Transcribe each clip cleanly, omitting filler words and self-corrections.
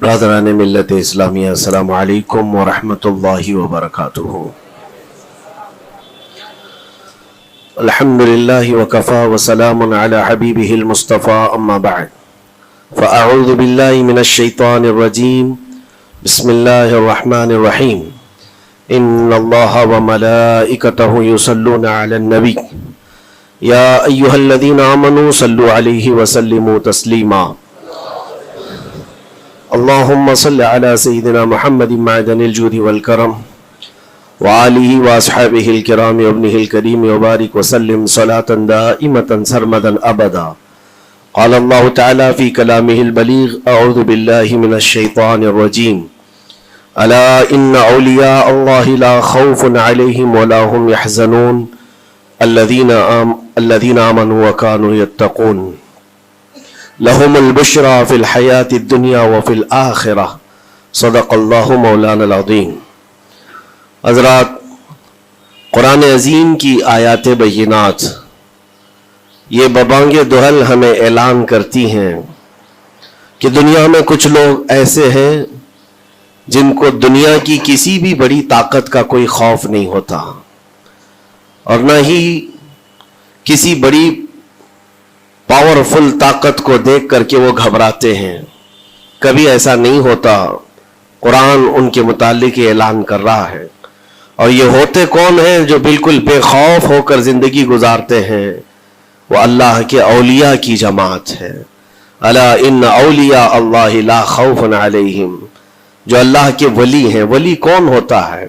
برادران ملت اسلامیہ، السلام علیکم ورحمۃ اللہ وبرکاتہ۔ الحمد للہ وکفا وسلام علی حبیبہ المصطفى، اما بعد فاعوذ باللہ من الشیطان الرجیم، بسم اللہ الرحمن الرحیم۔ ان اللہ وملائکتہ یصلون علی النبی یا ایہا الذین آمنوا صلوا علیہ وسلموا تسلیما۔ اللهم صل على سيدنا محمد معدن الجود والكرم وآله وأصحابه الكرام وابنه الكريم وبارك وسلم صلاة دائمة سرمدا أبدا۔ قال الله تعالى في كلامه البليغ: أعوذ بالله من الشيطان الرجيم، ألا إن أولياء الله لا خوف عليهم ولا هم يحزنون الذين آمنوا وكانوا يتقون لهم البشرى في الحياة الدنيا وفي الآخرة۔ صدق اللہ مولانا العظیم۔ حضرات، قرآن عظیم کی آیات بینات یہ ببانگ دہل ہمیں اعلان کرتی ہیں کہ دنیا میں کچھ لوگ ایسے ہیں جن کو دنیا کی کسی بھی بڑی طاقت کا کوئی خوف نہیں ہوتا، اور نہ ہی کسی بڑی پاورفل طاقت کو دیکھ کر کے وہ گھبراتے ہیں۔ کبھی ایسا نہیں ہوتا۔ قرآن ان کے متعلق اعلان کر رہا ہے، اور یہ ہوتے کون ہیں جو بالکل بے خوف ہو کر زندگی گزارتے ہیں؟ وہ اللہ کے اولیاء کی جماعت ہے۔ الا ان اولیاء اللہ لا خوف علیہم، جو اللہ کے ولی ہیں۔ ولی کون ہوتا ہے؟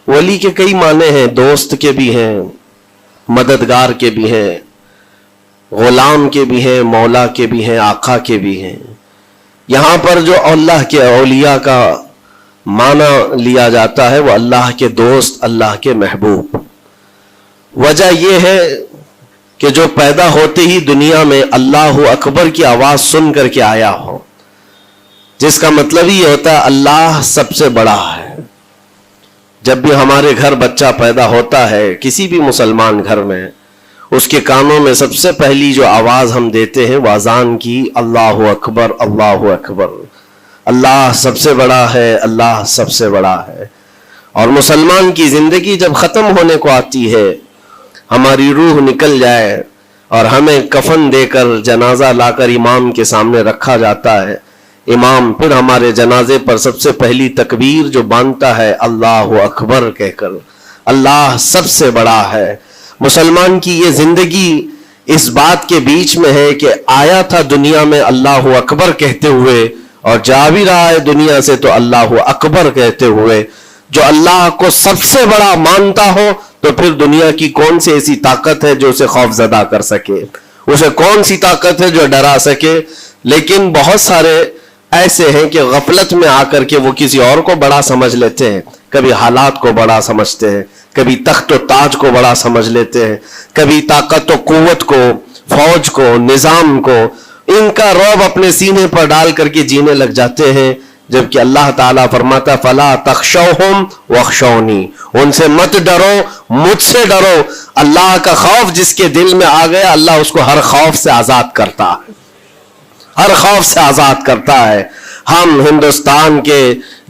ولی کے کئی معنی ہیں، دوست کے بھی ہیں، مددگار کے بھی ہیں، غلام کے بھی ہیں، مولا کے بھی ہیں، آقا کے بھی ہیں۔ یہاں پر جو اللہ کے اولیاء کا معنی لیا جاتا ہے وہ اللہ کے دوست، اللہ کے محبوب۔ وجہ یہ ہے کہ جو پیدا ہوتے ہی دنیا میں اللہ اکبر کی آواز سن کر کے آیا ہو، جس کا مطلب یہ ہوتا ہے اللہ سب سے بڑا ہے۔ جب بھی ہمارے گھر بچہ پیدا ہوتا ہے، کسی بھی مسلمان گھر میں، اس کے کانوں میں سب سے پہلی جو آواز ہم دیتے ہیں وہ اذان کی، اللہ اکبر، اللہ اکبر، اللہ سب سے بڑا ہے، اللہ سب سے بڑا ہے۔ اور مسلمان کی زندگی جب ختم ہونے کو آتی ہے، ہماری روح نکل جائے اور ہمیں کفن دے کر جنازہ لا کر امام کے سامنے رکھا جاتا ہے، امام پھر ہمارے جنازے پر سب سے پہلی تکبیر جو باندھتا ہے اللہ اکبر کہہ کر، اللہ سب سے بڑا ہے۔ مسلمان کی یہ زندگی اس بات کے بیچ میں ہے کہ آیا تھا دنیا میں اللہ اکبر کہتے ہوئے، اور جا بھی رہا ہے دنیا سے تو اللہ اکبر کہتے ہوئے۔ جو اللہ کو سب سے بڑا مانتا ہو تو پھر دنیا کی کون سی ایسی طاقت ہے جو اسے خوف زدہ کر سکے؟ اسے کون سی طاقت ہے جو ڈرا سکے؟ لیکن بہت سارے ایسے ہیں کہ غفلت میں آ کر کے وہ کسی اور کو بڑا سمجھ لیتے ہیں، کبھی حالات کو بڑا سمجھتے ہیں، کبھی تخت و تاج کو بڑا سمجھ لیتے ہیں، کبھی طاقت و قوت کو، فوج کو، نظام کو، ان کا رعب اپنے سینے پر ڈال کر کے جینے لگ جاتے ہیں، جبکہ اللہ تعالیٰ فرماتا فَلَا تَخْشَوْهُمْ وَاخْشَوْنِي، ان سے مت ڈرو، مجھ سے ڈرو۔ اللہ کا خوف جس کے دل میں آ گیا، اللہ اس کو ہر خوف سے آزاد کرتا ہے، ہر خوف سے آزاد کرتا ہے۔ ہم ہندوستان کے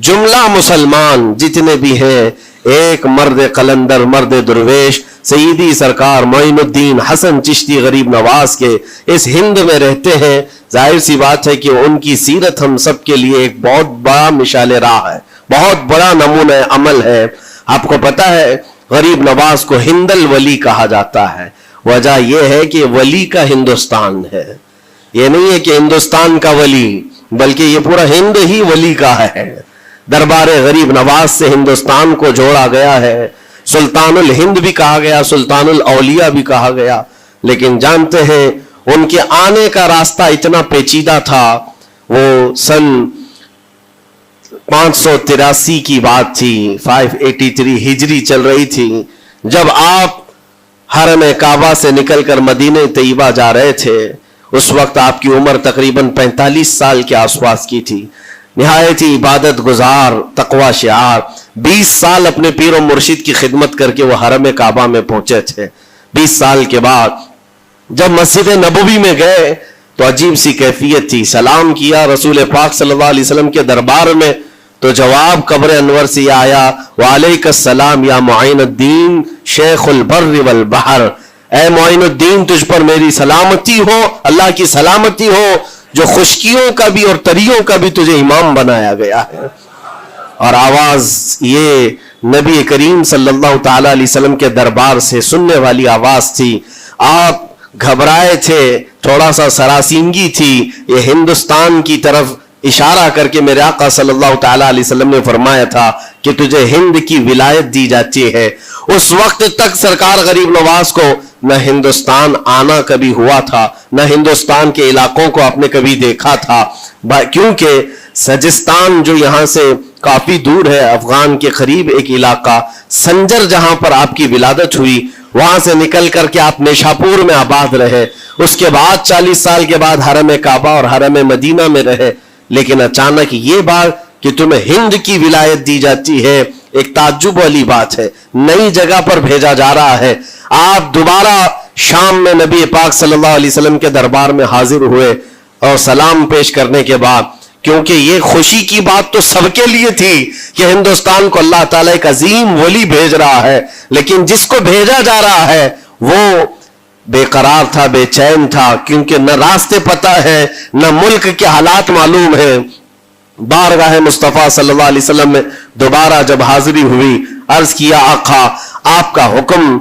جملہ مسلمان جتنے بھی ہیں، ایک مرد قلندر، مرد درویش، سیدی سرکار معین الدین حسن چشتی غریب نواز کے اس ہند میں رہتے ہیں۔ ظاہر سی بات ہے کہ ان کی سیرت ہم سب کے لیے ایک بہت بڑا مشعل راہ ہے، بہت بڑا نمونہ عمل ہے۔ آپ کو پتا ہے غریب نواز کو ہند الولی کہا جاتا ہے۔ وجہ یہ ہے کہ ولی کا ہندوستان ہے، یہ نہیں ہے کہ ہندوستان کا ولی، بلکہ یہ پورا ہند ہی ولی کا ہے۔ دربار غریب نواز سے ہندوستان کو جوڑا گیا ہے، سلطان الہند بھی کہا گیا، سلطان الاولیاء بھی کہا گیا۔ لیکن جانتے ہیں ان کے آنے کا راستہ اتنا پیچیدہ تھا۔ وہ سن 583 کی بات تھی، 583 ہجری چل رہی تھی، جب آپ حرم کعبہ سے نکل کر مدینہ طیبہ جا رہے تھے۔ اس وقت آپ کی عمر تقریباً 45 سال کے آس پاس کی تھی۔ نہایت ہی عبادت گزار، تقوی شعار، 20 سال اپنے پیر و مرشد کی خدمت کر کے وہ حرم کعبہ میں پہنچے تھے۔ 20 سال کے بعد جب مسجد نبوی میں گئے تو تو عجیب سی کیفیت تھی. سلام کیا رسول پاک صلی اللہ علیہ وسلم کے دربار میں تو جواب قبر انور سے آیا وعلیک السلام یا معین الدین شیخ البر والبحر. اے معین الدین تجھ پر میری سلامتی ہو, اللہ کی سلامتی ہو جو خشکیوں کا بھی اور تریوں کا بھی تجھے امام بنایا گیا ہے. اور آواز یہ نبی کریم صلی اللہ تعالی علیہ وسلم کے دربار سے سننے والی آواز تھی. آپ گھبرائے تھے, تھوڑا سا سراسیمگی تھی. یہ ہندوستان کی طرف اشارہ کر کے میرے آقا صلی اللہ تعالی علیہ وسلم نے فرمایا تھا کہ تجھے ہند کی ولایت دی جاتی ہے. اس وقت تک سرکار غریب نواز کو نہ ہندوستان آنا کبھی ہوا تھا, نہ ہندوستان کے علاقوں کو آپ نے کبھی دیکھا تھا, کیونکہ سجستان جو یہاں سے کافی دور ہے, افغان کے قریب ایک علاقہ سنجر جہاں پر آپ کی ولادت ہوئی, وہاں سے نکل کر کے آپ نیشاپور میں آباد رہے. اس کے بعد 40 سال کے بعد حرم کعبہ اور حرم مدینہ میں رہے. لیکن اچانک یہ بات کہ تمہیں ہند کی ولایت دی جاتی ہے ایک تعجب والی بات ہے. نئی جگہ پر بھیجا جا رہا ہے. آپ دوبارہ شام میں نبی پاک صلی اللہ علیہ وسلم کے دربار میں حاضر ہوئے اور سلام پیش کرنے کے بعد, کیونکہ یہ خوشی کی بات تو سب کے لیے تھی کہ ہندوستان کو اللہ تعالیٰ ایک عظیم ولی بھیج رہا ہے, لیکن جس کو بھیجا جا رہا ہے وہ بے قرار تھا, بے چین تھا, کیونکہ نہ راستے پتہ ہے نہ ملک کے حالات معلوم ہیں. بارگاہ مصطفیٰ صلی اللہ علیہ وسلم میں دوبارہ جب حاضری ہوئی, عرض کیا آقا آپ کا حکم,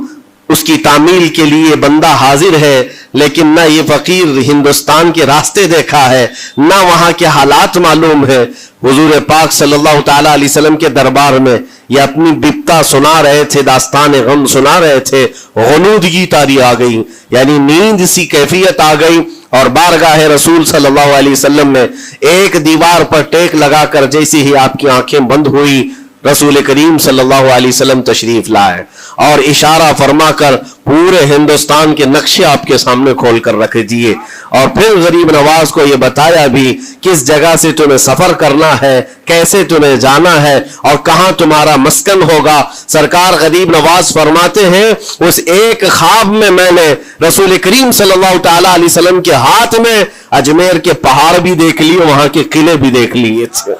اس کی تعمیل کے لیے بندہ حاضر ہے, لیکن نہ یہ فقیر ہندوستان کے راستے دیکھا ہے, نہ وہاں کے حالات معلوم ہے. حضور پاک صلی اللہ تعالی علیہ وسلم کے دربار میں یہ اپنی بپتا سنا رہے تھے, داستان غم سنا رہے تھے. غنودگی طاری آ گئی, یعنی نیند سی کیفیت آ گئی, اور بارگاہ رسول صلی اللہ علیہ وسلم میں ایک دیوار پر ٹیک لگا کر جیسے ہی آپ کی آنکھیں بند ہوئی, رسول کریم صلی اللہ علیہ وسلم تشریف لائے اور اشارہ فرما کر پورے ہندوستان کے نقشے آپ کے سامنے کھول کر رکھ دیے, اور پھر غریب نواز کو یہ بتایا بھی کس جگہ سے تمہیں سفر کرنا ہے, کیسے تمہیں جانا ہے اور کہاں تمہارا مسکن ہوگا. سرکار غریب نواز فرماتے ہیں اس ایک خواب میں میں نے رسول کریم صلی اللہ تعالی علیہ وسلم کے ہاتھ میں اجمیر کے پہاڑ بھی دیکھ لیے, وہاں کے قلعے بھی دیکھ لیے تھے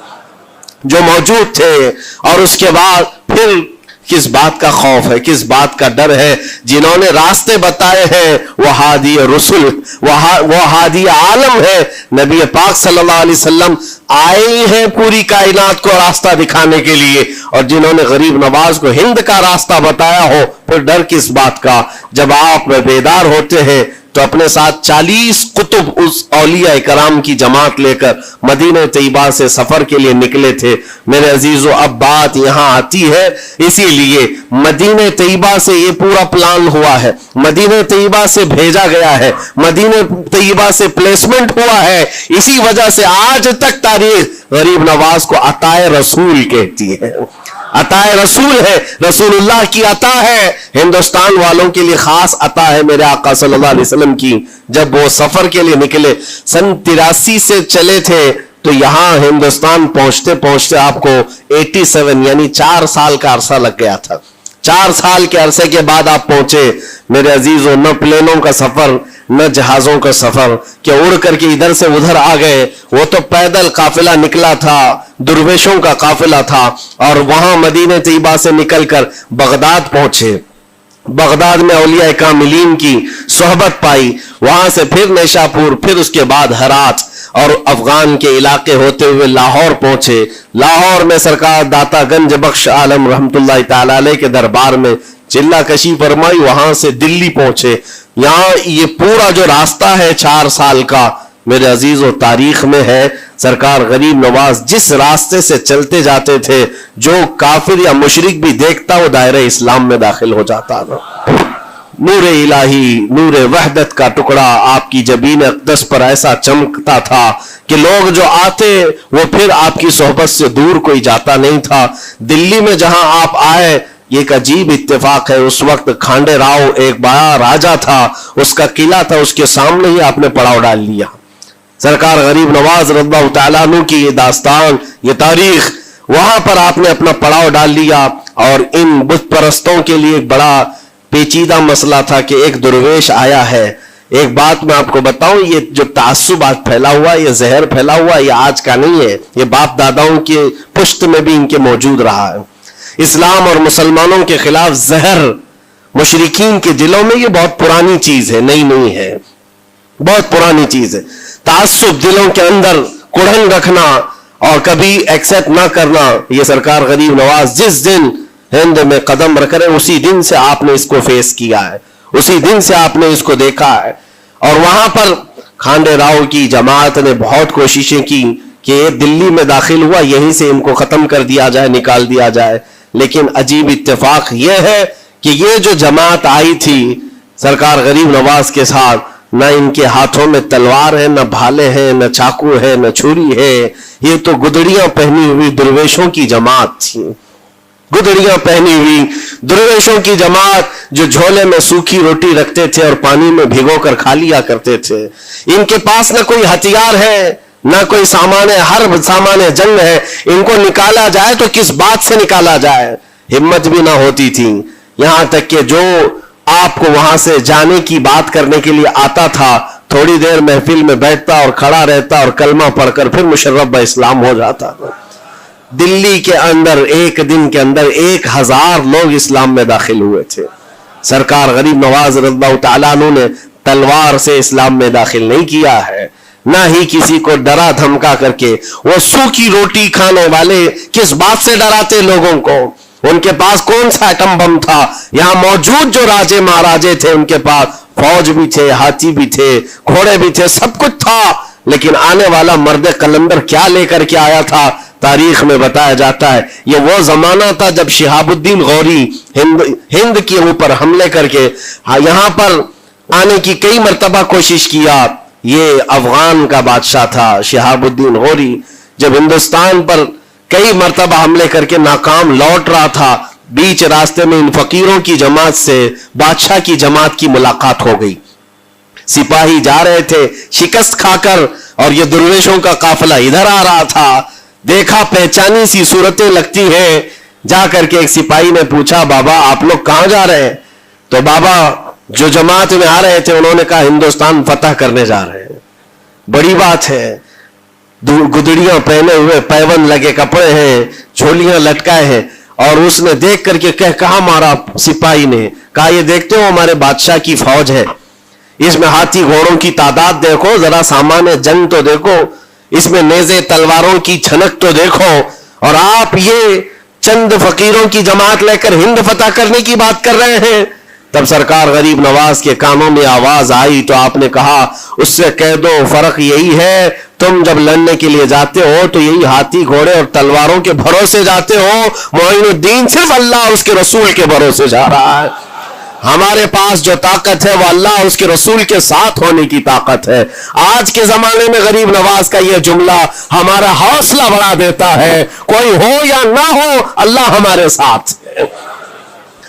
جو موجود تھے. اور اس کے بعد پھر کس بات کا خوف ہے, کس بات کا ڈر ہے, جنہوں نے راستے بتائے ہیں وہ ہادی رسول, وہ ہادی عالم ہے. نبی پاک صلی اللہ علیہ وسلم آئے ہیں پوری کائنات کو راستہ دکھانے کے لیے, اور جنہوں نے غریب نواز کو ہند کا راستہ بتایا ہو, پھر ڈر کس بات کا. جب آپ بیدار ہوتے ہیں تو اپنے ساتھ 40 قطب اس اولیاء کرام کی جماعت لے کر مدینہ طیبہ سے سفر کے لیے نکلے تھے. میرے عزیزو, اب بات یہاں آتی ہے, اسی لیے مدینہ طیبہ سے یہ پورا پلان ہوا ہے, مدینہ طیبہ سے بھیجا گیا ہے, مدینہ طیبہ سے پلیسمنٹ ہوا ہے. اسی وجہ سے آج تک تاریخ غریب نواز کو عطائے رسول کہتی ہے. عطائے رسول ہے, رسول اللہ کی عطا ہے, ہندوستان والوں کے لیے خاص عطا ہے میرے آقا صلی اللہ علیہ وسلم کی. جب وہ سفر کے لیے نکلے, سن 83 سے چلے تھے, تو یہاں ہندوستان پہنچتے پہنچتے آپ کو 87 یعنی 4 سال کا عرصہ لگ گیا تھا. 4 سال کے عرصے کے بعد آپ پہنچے. میرے عزیزوں, نہ پلینوں کا سفر نہ جہازوں کا سفر کہ اڑ کر کے ادھر سے ادھر آ گئے, وہ تو پیدل قافلہ نکلا تھا, درویشوں کا قافلہ تھا, اور وہاں مدینہ طیبہ سے نکل کر بغداد پہنچے. بغداد میں اولیاء کاملین کی صحبت پائی, وہاں سے پھر نیشاپور, پھر اس کے بعد ہرات, اور افغان کے علاقے ہوتے ہوئے لاہور پہنچے. لاہور میں سرکار داتا گنج بخش عالم رحمت اللہ تعالی علیہ کے دربار میں چلہ کشی فرمائی, وہاں سے دلی پہنچے. یہاں یہ پورا جو راستہ ہے 4 سال کا, میرے عزیز و تاریخ میں ہے. سرکار غریب نواز جس راستے سے چلتے جاتے تھے, جو کافر یا مشرک بھی دیکھتا وہ دائرہ اسلام میں داخل ہو جاتا تھا. نور الہی, نور وحدت کا ٹکڑا آپ کی جبین اقدس پر ایسا چمکتا تھا کہ لوگ جو آتے وہ پھر آپ کی صحبت سے دور کوئی جاتا نہیں تھا. دلی میں جہاں آپ آئے, یہ ایک عجیب اتفاق ہے, اس وقت کھانڈے راؤ ایک بڑا راجہ تھا, اس کا قلعہ تھا, اس کے سامنے ہی آپ نے پڑاؤ ڈال لیا. سرکار غریب نواز رضی اللہ تعالیٰ عنہ کی یہ داستان, یہ تاریخ, وہاں پر آپ نے اپنا پڑاؤ ڈال لیا. اور ان بت پرستوں کے لیے ایک بڑا پیچیدہ مسئلہ تھا کہ ایک درویش آیا ہے, ایک بات میں آپ کو بتاؤں, یہ جو تعصب آج پھیلا ہوا, یہ زہر پھیلا ہوا, یہ آج کا نہیں ہے, یہ باپ داداؤں کے پشت میں بھی ان کے موجود رہا ہے. اسلام اور مسلمانوں کے خلاف زہر مشرکین کے دلوں میں یہ بہت پرانی چیز ہے, نئی نہیں ہے, بہت پرانی چیز ہے. تعصب دلوں کے اندر کڑھن رکھنا اور کبھی ایکسپٹ نہ کرنا, یہ سرکار غریب نواز جس دن ہند میں قدم رکھ رہے اسی دن سے آپ نے اس کو فیس کیا ہے, اسی دن سے آپ نے اس کو دیکھا ہے. اور وہاں پر کھانڈے راؤ کی جماعت نے بہت کوششیں کی کہ یہ دلی میں داخل ہوا, یہیں سے ان کو ختم کر دیا جائے, نکال دیا جائے. لیکن عجیب اتفاق یہ ہے کہ یہ جو جماعت آئی تھی سرکار غریب نواز کے ساتھ, نہ ان کے ہاتھوں میں تلوار ہے, نہ بھالے ہیں, نہ چاقو ہے, نہ چھری ہے. یہ تو گدڑیاں پہنی ہوئی درویشوں کی جماعت تھی, گدڑیاں پہنی ہوئی درویشوں کی جماعت جو جھولے میں سوکھی روٹی رکھتے تھے اور پانی میں بھگو کر کھا لیا کرتے تھے. ان کے پاس نہ کوئی ہتھیار ہے, نہ کوئی سامان ہے, ہر سامان جنگ ہے. ان کو نکالا جائے تو کس بات سے نکالا جائے, ہمت بھی نہ ہوتی تھی. یہاں تک کہ جو آپ کو وہاں سے جانے کی بات کرنے کے لیے آتا تھا, تھوڑی دیر محفل میں بیٹھتا اور کھڑا رہتا اور کلمہ پڑھ کر پھر مشرف اسلام ہو جاتا. دلی کے اندر ایک دن کے اندر 1000 لوگ اسلام میں داخل ہوئے تھے. سرکار غریب نواز رضی اللہ تعالیٰ عنہ نے تلوار سے اسلام میں داخل نہیں کیا ہے, نہ ہی کسی کو ڈرا دھمکا کر کے. وہ سوکھی روٹی کھانے والے کس بات سے ڈراتے لوگوں کو؟ ان کے پاس کون سا ایٹم بم تھا؟ یہاں موجود جو راجے مہاراجے تھے ان کے پاس فوج بھی تھے, ہاتھی بھی تھے, گھوڑے بھی تھے, سب کچھ تھا. لیکن آنے والا مرد قلندر کیا لے کر کے آیا تھا تاریخ میں بتایا جاتا ہے. یہ وہ زمانہ تھا جب شہاب الدین غوری ہند کے اوپر حملے کر کے یہاں پر آنے کی کئی مرتبہ کوشش کیا. یہ افغان کا بادشاہ تھا شہاب الدین غوری, جب ہندوستان پر کئی مرتبہ حملے کر کے ناکام لوٹ رہا تھا, بیچ راستے میں ان فقیروں کی جماعت سے بادشاہ کی جماعت کی ملاقات ہو گئی. سپاہی جا رہے تھے شکست کھا کر اور یہ درویشوں کا قافلہ ادھر آ رہا تھا. دیکھا پہچانی سی صورتیں لگتی ہیں. جا کر کے ایک سپاہی نے پوچھا, بابا آپ لوگ کہاں جا رہے ہیں؟ تو بابا جو جماعت میں آ رہے تھے انہوں نے کہا ہندوستان فتح کرنے جا رہے ہیں. بڑی بات ہے, گدڑیاں پہنے ہوئے, پیون لگے کپڑے ہیں, جھولیاں لٹکائے ہیں. اور اس نے دیکھ کر کے کہا مارا سپاہی نے, کہا یہ دیکھتے ہو ہمارے بادشاہ کی فوج ہے, اس میں ہاتھی گھوڑوں کی تعداد دیکھو, ذرا سامان جنگ تو دیکھو, اس میں نیزے تلواروں کی چھنک تو دیکھو, اور آپ یہ چند فقیروں کی جماعت لے کر ہند فتح کرنے کی بات کر رہے ہیں. تب سرکار غریب نواز کے کانوں میں آواز آئی تو آپ نے کہا, اس سے کہہ دو فرق یہی ہے, تم جب لڑنے کے لیے جاتے ہو تو یہی ہاتھی گھوڑے اور تلواروں کے بھروسے جاتے ہو, معین الدین صرف اللہ اور اس کے رسول کے بھروسے جا رہا ہے. ہمارے پاس جو طاقت ہے وہ اللہ اور اس کے رسول کے ساتھ ہونے کی طاقت ہے. آج کے زمانے میں غریب نواز کا یہ جملہ ہمارا حوصلہ بڑھا دیتا ہے. کوئی ہو یا نہ ہو, اللہ ہمارے ساتھ ہے,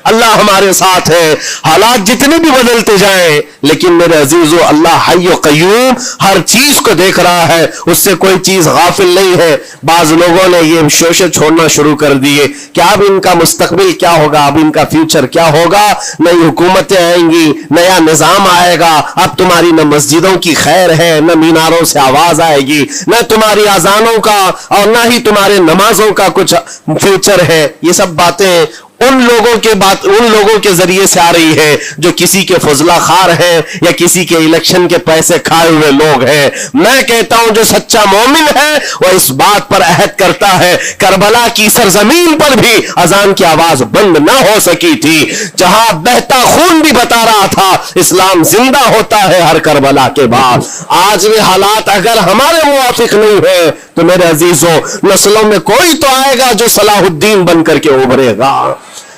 اللہ ہمارے ساتھ ہے. حالات جتنے بھی بدلتے جائیں لیکن میرے عزیزو اللہ حی و قیوم ہر چیز کو دیکھ رہا ہے, اس سے کوئی چیز غافل نہیں ہے. بعض لوگوں نے یہ شوشے چھوڑنا شروع کر دیے کہ اب ان کا مستقبل کیا ہوگا, اب ان کا فیوچر کیا ہوگا, نئی حکومتیں آئیں گی, نیا نظام آئے گا, اب تمہاری نہ مسجدوں کی خیر ہے, نہ میناروں سے آواز آئے گی, نہ تمہاری اذانوں کا اور نہ ہی تمہارے نمازوں کا کچھ فیوچر ہے. یہ سب باتیں ان لوگوں کے ذریعے سے آ رہی ہے جو کسی کے فضلہ خار ہیں یا کسی کے الیکشن کے پیسے کھائے ہوئے لوگ ہیں. میں کہتا ہوں جو سچا مومن ہے وہ اس بات پر عہد کرتا ہے, کربلا کی سرزمین پر بھی اذان کی آواز بند نہ ہو سکی تھی, جہاں بہتا خون بھی بتا رہا تھا اسلام زندہ ہوتا ہے ہر کربلا کے بعد. آج بھی حالات اگر ہمارے موافق نہیں ہے تو میرے عزیزوں نسلوں میں کوئی تو آئے گا جو صلاح الدین بن کر کے ابھرے گا,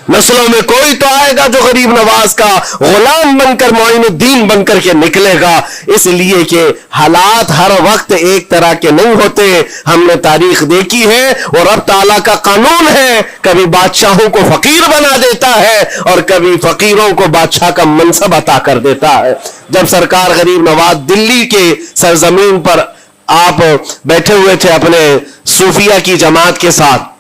نسلوں میں کوئی تو آئے گا جو غریب نواز کا غلام بن کر معین الدین بن کر کے نکلے گا. اس لیے کہ حالات ہر وقت ایک طرح کے نہیں ہوتے. ہم نے تاریخ دیکھی ہے اور رب تعالیٰ کا قانون ہے, کبھی بادشاہوں کو فقیر بنا دیتا ہے اور کبھی فقیروں کو بادشاہ کا منصب عطا کر دیتا ہے. جب سرکار غریب نواز دلی کے سرزمین پر آپ بیٹھے ہوئے تھے اپنے صوفیہ کی جماعت کے ساتھ,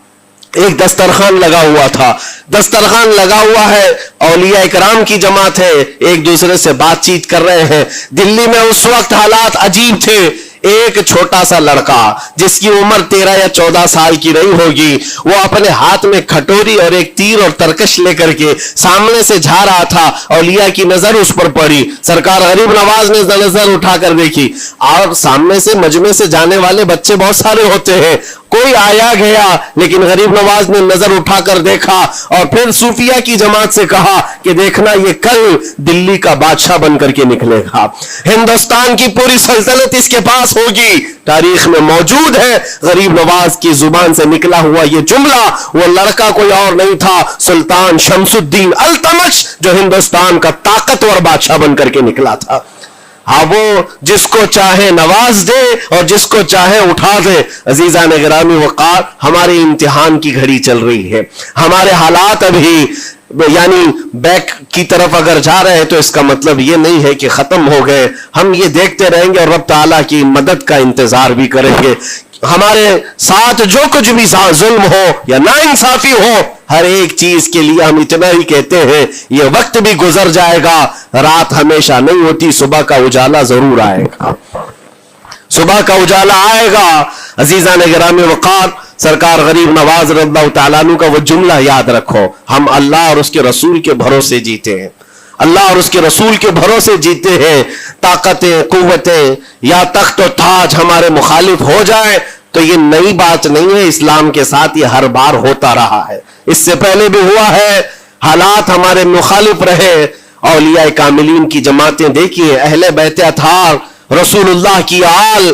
ایک دسترخوان لگا ہوا تھا، دسترخوان لگا ہوا ہے، اولیاء اکرام کی جماعت ہے، ایک دوسرے سے بات چیت کر رہے ہیں۔ دلی میں اس وقت حالات عجیب تھے، ایک چھوٹا سا لڑکا جس کی عمر 13 یا 14 سال کی رہی ہوگی، وہ اپنے ہاتھ میں کھٹوری اور ایک تیر اور ترکش لے کر کے سامنے سے جا رہا تھا۔ اولیاء کی نظر اس پر پڑی، سرکار غریب نواز نے نظر اٹھا کر دیکھی، اور سامنے سے مجمع سے جانے والے بچے بہت سارے ہوتے ہیں، کوئی آیا گیا، لیکن غریب نواز نے نظر اٹھا کر دیکھا اور پھر صوفیہ کی جماعت سے کہا کہ دیکھنا یہ کل دلی کا بادشاہ بن کر کے نکلے گا، ہندوستان کی پوری سلطنت اس کے پاس ہوگی۔ تاریخ میں موجود ہے، غریب نواز کی زبان سے نکلا ہوا یہ جملہ، وہ لڑکا کوئی اور نہیں تھا، سلطان شمس الدین التمش، جو ہندوستان کا طاقتور بادشاہ بن کر کے نکلا تھا۔ ہاں، وہ جس کو چاہے نواز دے اور جس کو چاہے اٹھا دے۔ عزیزان گرامی وقار، ہمارے امتحان کی گھڑی چل رہی ہے، ہمارے حالات ابھی یعنی بیک کی طرف اگر جا رہے ہیں تو اس کا مطلب یہ نہیں ہے کہ ختم ہو گئے، ہم یہ دیکھتے رہیں گے اور رب تعالیٰ کی مدد کا انتظار بھی کریں گے۔ ہمارے ساتھ جو کچھ بھی ظلم ہو یا ناانصافی ہو، ہر ایک چیز کے لیے ہم اتنا ہی کہتے ہیں یہ وقت بھی گزر جائے گا، رات ہمیشہ نہیں ہوتی، صبح کا اجالا ضرور آئے گا، صبح کا اجالا آئے گا۔ عزیزان گرامی وقار، سرکار غریب نواز رضی اللہ تعالیٰ عنہ کا وہ جملہ یاد رکھو، ہم اللہ اور اس کے رسول کے بھروسے جیتے ہیں، اللہ اور اس کے رسول کے بھروسے جیتے ہیں۔ طاقتیں، قوتیں یا تخت و تاج ہمارے مخالف ہو جائے تو یہ نئی بات نہیں ہے، اسلام کے ساتھ یہ ہر بار ہوتا رہا ہے، اس سے پہلے بھی ہوا ہے، حالات ہمارے مخالف رہے۔ اولیاء کاملین کی جماعتیں دیکھیے، اہل بیت اطہار، رسول اللہ کی آل،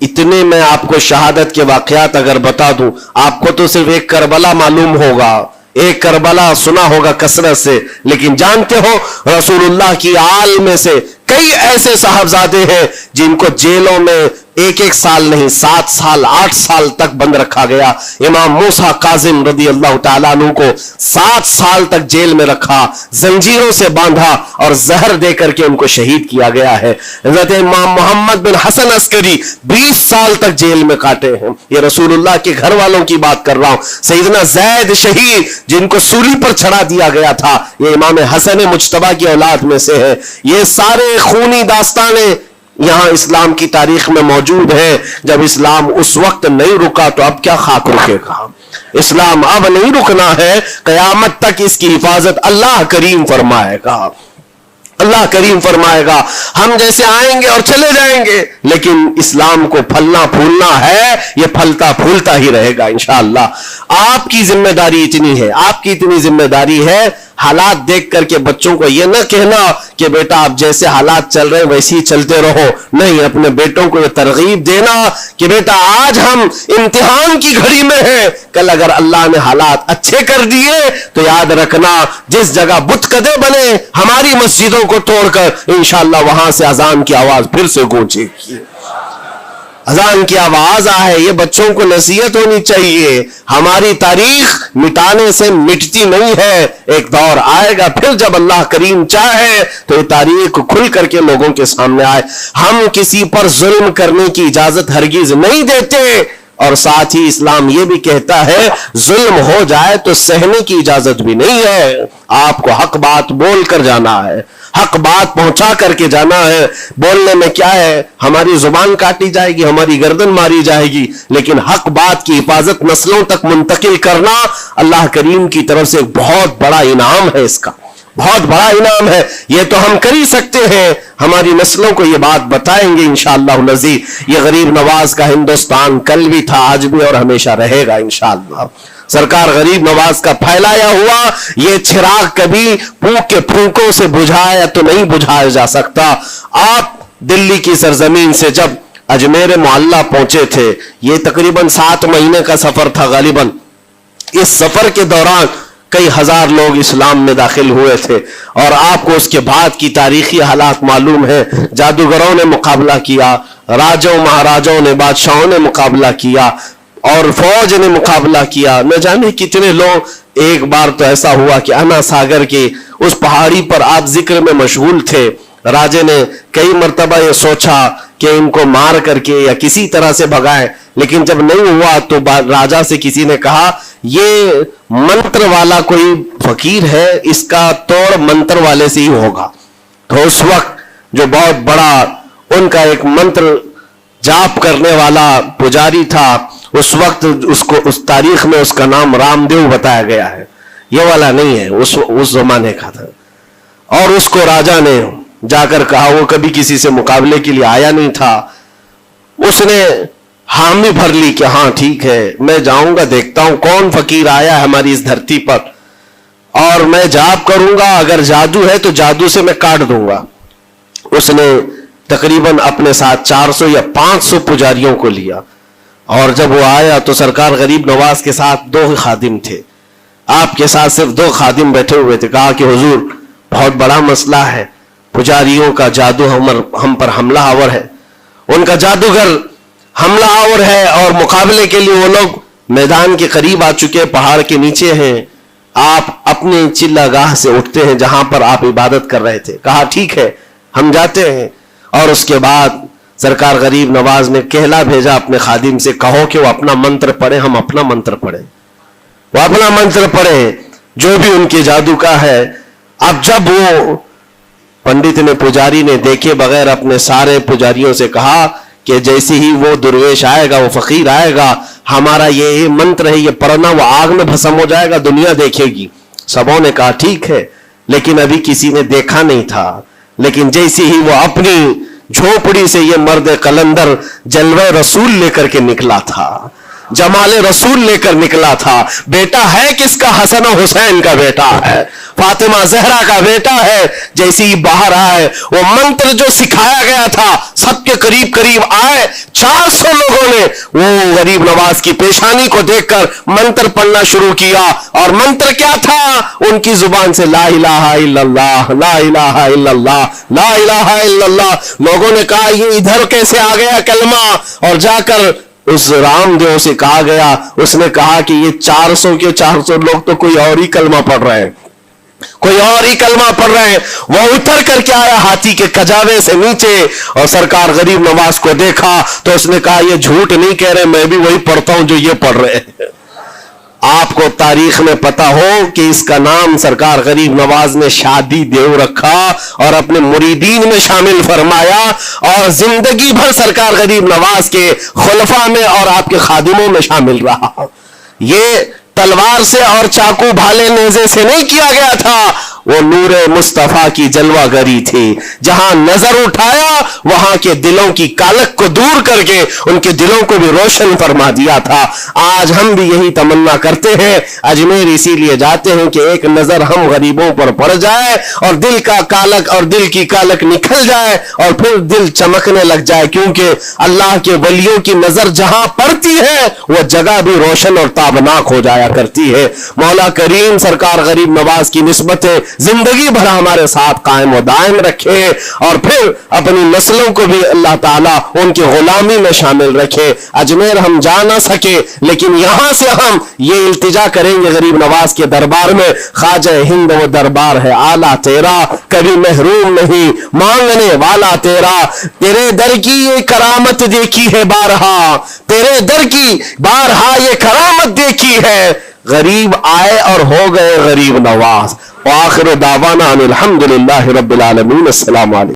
اتنے میں آپ کو شہادت کے واقعات اگر بتا دوں، آپ کو تو صرف ایک کربلا معلوم ہوگا، ایک کربلا سنا ہوگا کثرت سے، لیکن جانتے ہو رسول اللہ کی آل میں سے کئی ایسے صاحبزادے ہیں جن کو جیلوں میں ایک سال نہیں 7 سال 8 سال تک بند رکھا گیا۔ امام موسیٰ کاظم رضی اللہ تعالیٰ عنہ کو 7 سال تک جیل میں رکھا، زنجیروں سے باندھا اور زہر دے کر کے ان کو شہید کیا گیا ہے۔ حضرت امام محمد بن حسن عسکری 20 سال تک جیل میں کاٹے ہیں۔ یہ رسول اللہ کے گھر والوں کی بات کر رہا ہوں۔ سیدنا زید شہید جن کو سولی پر چڑھا دیا گیا تھا، یہ امام حسن مجتبیٰ کی اولاد میں سے ہے۔ یہ سارے خونی داستانیں یہاں اسلام کی تاریخ میں موجود ہے۔ جب اسلام اس وقت نہیں رکا تو اب کیا خاک رکے گا؟ اسلام اب نہیں رکنا ہے، قیامت تک اس کی حفاظت اللہ کریم فرمائے گا، اللہ کریم فرمائے گا۔ ہم جیسے آئیں گے اور چلے جائیں گے، لیکن اسلام کو پھلنا پھولنا ہے، یہ پھلتا پھولتا ہی رہے گا انشاءاللہ۔ آپ کی ذمہ داری اتنی ہے، آپ کی اتنی ذمہ داری ہے، حالات دیکھ کر کے بچوں کو یہ نہ کہنا کہ بیٹا آپ جیسے حالات چل رہے ہیں ویسے ہی چلتے رہو، نہیں، اپنے بیٹوں کو یہ ترغیب دینا کہ بیٹا آج ہم امتحان کی گھڑی میں ہیں، کل اگر اللہ نے حالات اچھے کر دیے تو یاد رکھنا جس جگہ بت کدے بنے ہماری مسجدوں کو توڑ کر انشاءاللہ وہاں سے اذان کی آواز پھر سے گونجے گی، اذان کی آواز آئے۔ یہ بچوں کو نصیحت ہونی چاہیے، ہماری تاریخ مٹانے سے مٹتی نہیں ہے، ایک دور آئے گا پھر جب اللہ کریم چاہے تو یہ تاریخ کھل کر کے لوگوں کے سامنے آئے۔ ہم کسی پر ظلم کرنے کی اجازت ہرگز نہیں دیتے، اور ساتھ ہی اسلام یہ بھی کہتا ہے ظلم ہو جائے تو سہنے کی اجازت بھی نہیں ہے، آپ کو حق بات بول کر جانا ہے، حق بات پہنچا کر کے جانا ہے۔ بولنے میں کیا ہے، ہماری زبان کاٹی جائے گی، ہماری گردن ماری جائے گی، لیکن حق بات کی حفاظت نسلوں تک منتقل کرنا اللہ کریم کی طرف سے ایک بہت بڑا انعام ہے، اس کا بہت بڑا انعام ہے۔ یہ تو ہم کر ہی سکتے ہیں، ہماری نسلوں کو یہ بات بتائیں گے انشاءاللہ العزیز۔ یہ غریب نواز کا ہندوستان کل بھی تھا، آج بھی اور ہمیشہ رہے گا انشاءاللہ۔ سرکار غریب نواز کا پھیلایا ہوا یہ چراغ کبھی پھونک کے پھونکوں سے بجھایا تو نہیں بجھایا جا سکتا۔ آپ دلی کی سرزمین سے جب اجمیر معلیٰ پہنچے تھے، یہ تقریباً 7 مہینے کا سفر تھا غالباً۔ اس سفر کے دوران کئی ہزار لوگ اسلام میں داخل ہوئے تھے، اور آپ کو اس کے بعد کی تاریخی حالات معلوم ہے۔ جادوگروں نے مقابلہ کیا، راجوں مہاراجوں نے، بادشاہوں نے مقابلہ کیا، اور فوج نے مقابلہ کیا، نہ جانے کتنے لوگ۔ ایک بار تو ایسا ہوا کہ انا ساگر کی اس پہاڑی پر آپ ذکر میں مشغول تھے، راجے نے کئی مرتبہ یہ سوچا کہ ان کو مار کر کے یا کسی طرح سے بھگائیں، لیکن جب نہیں ہوا تو راجہ سے کسی نے کہا یہ منتر والا کوئی فقیر ہے، اس کا توڑ منتر والے سے ہی ہوگا. تو اس وقت جو بہت بڑا ان کا ایک منتر جاپ کرنے والا پجاری تھا، اس وقت اس تاریخ میں اس کا نام رام دیو بتایا گیا ہے، یہ والا نہیں ہے، اس زمانے کا تھا. اور اس کو راجا نے جا کر کہا، وہ کبھی کسی سے مقابلے کے لیے آیا نہیں تھا، اس نے حامی بھر لی کہ ہاں ٹھیک ہے، میں جاؤں گا، دیکھتا ہوں کون فقیر آیا ہے ہماری اس دھرتی پر، اور میں جاپ کروں گا، اگر جادو ہے تو جادو سے میں کاٹ دوں گا. اس نے تقریباً اپنے ساتھ 400 یا 500 پجاریوں کو لیا، اور جب وہ آیا تو سرکار غریب نواز کے ساتھ 2 خادم تھے، آپ کے ساتھ صرف 2 خادم بیٹھے ہوئے تھے. کہا کہ حضور بہت بڑا مسئلہ ہے، پجاریوں کا جادو ہم پر حملہ آور ہے، ان کا جادوگر حملہ آور ہے، اور مقابلے کے لیے وہ لوگ میدان کے قریب آ چکے، پہاڑ کے نیچے ہیں، آپ اپنی چلہ گاہ سے اٹھتے ہیں جہاں پر آپ عبادت کر رہے تھے. کہا ٹھیک ہے ہم جاتے ہیں. اور اس کے بعد سرکار غریب نواز نے کہلا بھیجا اپنے خادم سے، کہو کہ وہ اپنا منتر پڑھیں، ہم اپنا منتر پڑھیں. وہ اپنا منتر پڑھیں جو بھی ان کے جادو کا ہے. اب جب وہ پنڈت نے، پجاری نے دیکھے بغیر اپنے سارے پجاریوں سے کہا کہ جیسے ہی وہ درویش آئے گا، وہ فقیر آئے گا، ہمارا یہ منتر ہے، یہ پڑھنا، وہ آگ میں بھسم ہو جائے گا، دنیا دیکھے گی. سبوں نے کہا ٹھیک ہے، لیکن ابھی کسی نے دیکھا نہیں تھا. لیکن جیسے ہی وہ اپنی جھوپڑی سے یہ مرد قلندر جلوہ رسول لے کر کے نکلا تھا، جمال رسول لے کر نکلا تھا. بیٹا ہے کس کا؟ حسن و حسین کا بیٹا ہے، فاطمہ زہرا کا بیٹا ہے. جیسے ہی باہر آئے، وہ منتر جو سکھایا گیا تھا سب کے قریب قریب آئے. 400 لوگوں نے وہ غریب نواز کی پیشانی کو دیکھ کر منتر پڑھنا شروع کیا. اور منتر کیا تھا؟ ان کی زبان سے لا الہ الا اللہ، لا الہ الا اللہ، لا الہ الا اللہ. لوگوں نے کہا یہ ادھر کیسے آ گیا کلمہ؟ اور جا کر اس رام دیو سے کہا گیا، اس نے کہا کہ یہ 400 کے 400 لوگ تو کوئی اور ہی کلمہ پڑھ رہے ہیں، کوئی اور ہی کلمہ پڑھ رہے ہیں. وہ اتر کر کے آیا ہاتھی کے کجاوے سے نیچے، اور سرکار غریب نواز کو دیکھا تو اس نے کہا یہ جھوٹ نہیں کہہ رہے، میں بھی وہی پڑھتا ہوں جو یہ پڑھ رہے ہیں. آپ کو تاریخ میں پتا ہو کہ اس کا نام سرکار غریب نواز نے شادی دیو رکھا اور اپنے مریدین میں شامل فرمایا، اور زندگی بھر سرکار غریب نواز کے خلفاء میں اور آپ کے خادموں میں شامل رہا. یہ تلوار سے اور چاقو بھالے نیزے سے نہیں کیا گیا تھا، وہ نور مصطفیٰ کی جلوہ گری تھی. جہاں نظر اٹھایا وہاں کے دلوں کی کالک کو دور کر کے ان کے دلوں کو بھی روشن فرما دیا تھا. آج ہم بھی یہی تمنا کرتے ہیں، اجمیر اسی لیے جاتے ہیں کہ ایک نظر ہم غریبوں پر پڑ جائے اور دل کا کالک اور دل کی کالک نکل جائے اور پھر دل چمکنے لگ جائے. کیونکہ اللہ کے ولیوں کی نظر جہاں پڑتی ہے وہ جگہ بھی روشن اور تابناک ہو جایا کرتی ہے. مولا کریم سرکار غریب نواز کی نسبتیں زندگی بھر ہمارے ساتھ قائم و دائم رکھے، اور پھر اپنی نسلوں کو بھی اللہ تعالیٰ ان کی غلامی میں شامل رکھے. اجمیر ہم جا نہ سکے، لیکن یہاں سے ہم یہ التجا کریں گے غریب نواز کے دربار میں، خواجہ ہند وہ دربار ہے اعلیٰ تیرا، کبھی محروم نہیں مانگنے والا تیرا. تیرے در کی یہ کرامت دیکھی ہے بارہا، تیرے در کی بارہا یہ کرامت دیکھی ہے، غریب آئے اور ہو گئے غریب نواز. وآخر دعوانا ان الحمدللہ رب العالمین. السلام علیکم.